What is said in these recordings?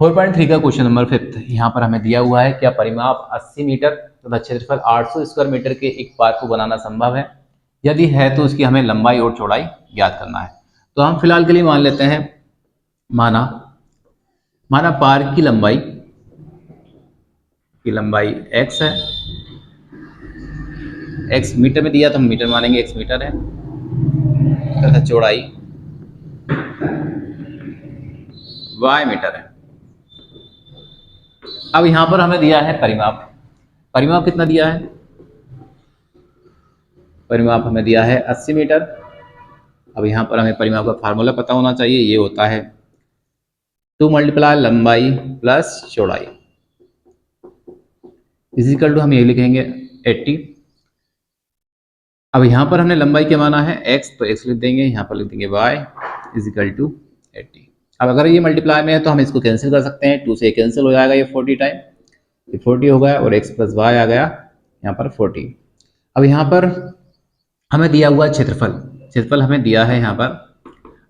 4.3 का question number 5 यहाँ पर हमें दिया हुआ है क्या परिमाप 80 मीटर तथा क्षेत्रफल 800 स्क्वायर मीटर के एक पार्क को बनाना संभव है। यदि है तो उसकी हमें लंबाई और चौड़ाई ज्ञात करना है। तो हम फिलहाल के लिए मान लेते हैं माना पार्क की लंबाई x है। x मीटर में दिया तो हम मीटर मानेंगे, x मीटर है, तथा चौड़ाई y मीटर है। अब यहाँ पर हमें दिया है परिमाप कितना दिया है, परिमाप हमें दिया है 80 मीटर। अब यहाँ पर हमें परिमाप का फार्मूला पता होना चाहिए, ये होता है 2 मल्टीप्लाई लंबाई प्लस चौड़ाई इजिकल टू हम ये लिखेंगे 80। अब यहाँ पर हमने लंबाई क्या माना है x, तो x लिख देंगे, यहाँ पर लिख देंगे y इजिकल टू 80। अब अगर ये मल्टीप्लाई में है तो हम इसको कैंसिल कर सकते हैं, 2 से कैंसिल हो जाएगा, ये 40 टाइम, ये 40 हो गया और x प्लस y आ गया यहाँ पर 40। अब यहाँ पर हमें दिया हुआ क्षेत्रफल हमें दिया है यहाँ पर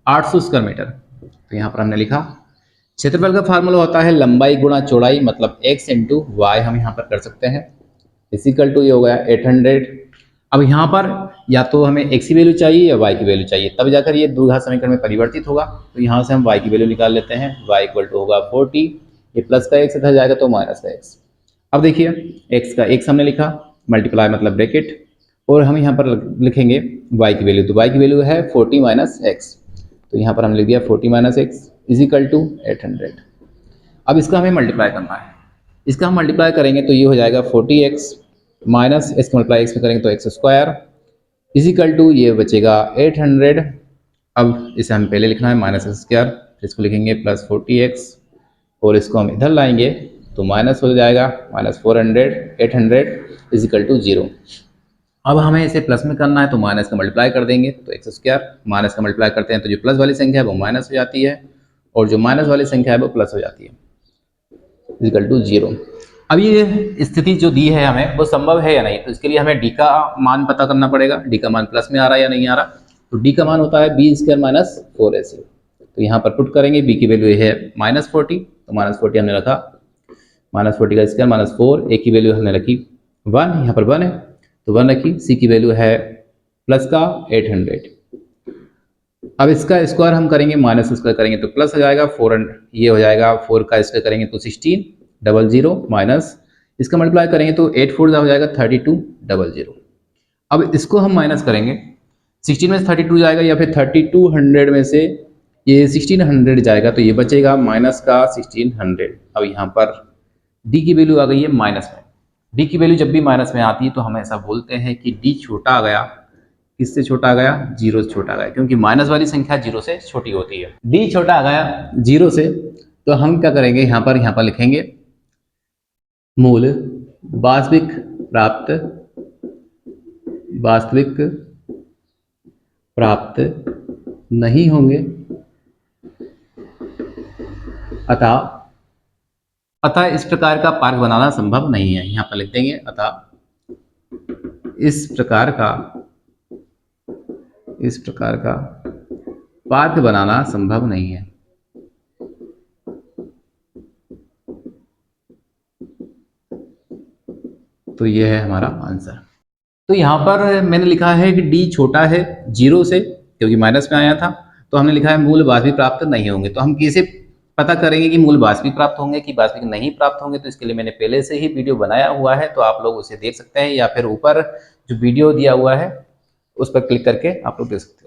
800 स्क्वायर मीटर। तो यहाँ पर हमने लिखा क्षेत्रफल का फार्मूला होता है लंबाई गुणा चौड़ाई, मतलब x इंटू वाई हम यहाँ पर कर सकते हैं, इजिकल टू ये हो गया 800। अब यहाँ पर या तो हमें x की वैल्यू चाहिए या y की वैल्यू चाहिए, तब जाकर ये द्विघात समीकरण में परिवर्तित होगा। तो यहाँ से हम y की वैल्यू निकाल लेते हैं, y इक्वल टू होगा 40, ये प्लस का x इधर जाएगा तो माइनस का x। अब देखिए x का x हमने लिखा, मल्टीप्लाई मतलब ब्रैकेट, और हम यहाँ पर लिखेंगे y की वैल्यू, तो y की वैल्यू है 40 माइनस x, तो यहाँ पर हमने लिख दिया 40 माइनस एक्स इजिकल टू 800। अब इसका हमें मल्टीप्लाई करना है, इसका हम मल्टीप्लाई करेंगे तो ये हो जाएगा 40x minus x multiply x में करेंगे तो x स्क्वायर इजिकल टू ये बचेगा 800। अब इसे हम पहले लिखना है माइनस एक्स स्क्वायर, इसको लिखेंगे प्लस 40x और इसको हम इधर लाएंगे तो माइनस हो जाएगा माइनस 400, 800 इजिकल टू 0। अब हमें इसे प्लस में करना है तो माइनस का मल्टीप्लाई कर देंगे तो एक्स स्क्वायर, माइनस का मल्टीप्लाई करते हैं तो जो प्लस वाली संख्या है वो माइनस हो जाती है और जो माइनस वाली संख्या है वो प्लस हो जाती है, इक्वल टू 0। अब ये स्थिति जो दी है हमें वो संभव है या नहीं, तो इसके लिए हमें डी का मान पता करना पड़ेगा, डी का मान प्लस में आ रहा है या नहीं आ रहा। तो डी का मान होता है बी स्क्वायर माइनस 4ac। तो यहाँ पर पुट करेंगे, बी की वैल्यू है माइनस 40, तो माइनस 40 हमने रखा, माइनस 40 का स्क्वायर माइनस 4, ए की वैल्यू हमने रखी 1, यहाँ पर 1 है तो 1 रखी, सी की वैल्यू है प्लस का 800। अब इसका स्क्वायर हम करेंगे, माइनस स्क्वायर करेंगे तो प्लस हो जाएगा 400, ये हो जाएगा 4 का स्क्वायर करेंगे तो 1600 माइनस इसका मल्टीप्लाई करेंगे तो 8 4 हो जाएगा 3200। अब इसको हम माइनस करेंगे, 16 में से 32 जाएगा या फिर 3200 में से ये 1600 जाएगा तो ये बचेगा माइनस का 1600। अब यहाँ पर डी की वैल्यू आ गई है माइनस में, डी की वैल्यू जब भी माइनस में आती है तो हम ऐसा बोलते हैं कि डी छोटा आ गया, किससे छोटा आ गया, 0 से छोटा आ गया, क्योंकि माइनस वाली संख्या 0 से छोटी होती है। डी छोटा आ गया 0 से, तो हम क्या करेंगे, यहाँ पर लिखेंगे मूल वास्तविक प्राप्त नहीं होंगे, अतः इस प्रकार का पार्क बनाना संभव नहीं है। यहाँ पर लिख देंगे अतः इस प्रकार का पार्क बनाना संभव नहीं है। तो ये है हमारा आंसर। तो यहाँ पर मैंने लिखा है कि डी छोटा है 0 से, क्योंकि माइनस में आया था, तो हमने लिखा है मूल वास्तविक प्राप्त नहीं होंगे। तो हम कैसे पता करेंगे कि मूल वास्तविक प्राप्त होंगे कि वास्तविक नहीं प्राप्त होंगे, तो इसके लिए मैंने पहले से ही वीडियो बनाया हुआ है, तो आप लोग उसे देख सकते हैं, या फिर ऊपर जो वीडियो दिया हुआ है उस पर क्लिक करके आप लोग देख सकते हो।